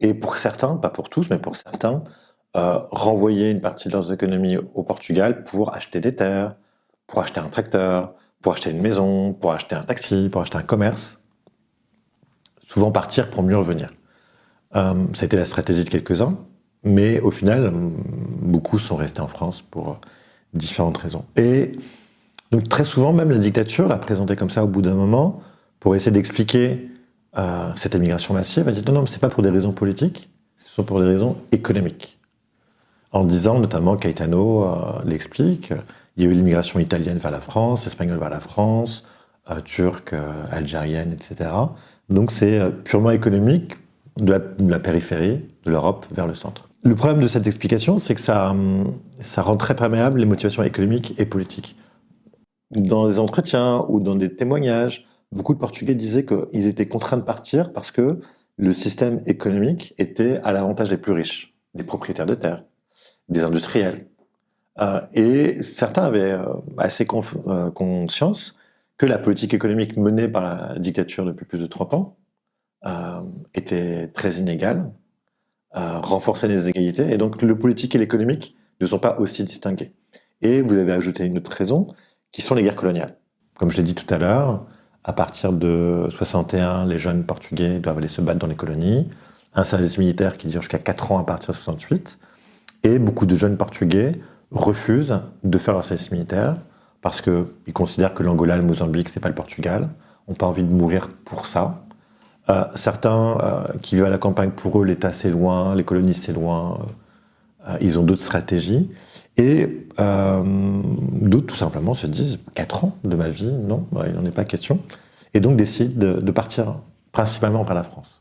Et pour certains, pas pour tous, mais pour certains, renvoyer une partie de leurs économies au Portugal pour acheter des terres, pour acheter un tracteur, pour acheter une maison, pour acheter un taxi, pour acheter un commerce. Souvent partir pour mieux revenir. Ça a été la stratégie de quelques-uns, mais au final, beaucoup sont restés en France pour différentes raisons. Et donc très souvent, même la dictature l'a présenté comme ça au bout d'un moment, pour essayer d'expliquer cette émigration massive, elle dit non, non, mais c'est pas pour des raisons politiques, ce sont pour des raisons économiques. En disant, notamment, Caetano l'explique, il y a eu l'immigration italienne vers la France, espagnole vers la France, turque, algérienne, etc. Donc c'est purement économique de la périphérie de l'Europe vers le centre. Le problème de cette explication, c'est que ça rend très perméable les motivations économiques et politiques. Dans des entretiens ou dans des témoignages, beaucoup de Portugais disaient qu'ils étaient contraints de partir parce que le système économique était à l'avantage des plus riches, des propriétaires de terres, des industriels. Et certains avaient assez conscience que la politique économique menée par la dictature depuis plus de 30 ans était très inégale, renforçait les inégalités, et donc le politique et l'économique ne sont pas aussi distingués. Et vous avez ajouté une autre raison, qui sont les guerres coloniales. Comme je l'ai dit tout à l'heure, à partir de 61, les jeunes Portugais doivent aller se battre dans les colonies, un service militaire qui dure jusqu'à 4 ans à partir de 68, et beaucoup de jeunes Portugais refusent de faire leur service militaire parce qu'ils considèrent que l'Angola, le Mozambique, c'est pas le Portugal, n'ont pas envie de mourir pour ça. Certains qui vivent à la campagne, pour eux, l'État c'est loin, les colonies c'est loin, ils ont d'autres stratégies. Et d'autres, tout simplement, se disent 4 ans de ma vie, non, il n'en est pas question. Et donc décident de partir principalement vers la France.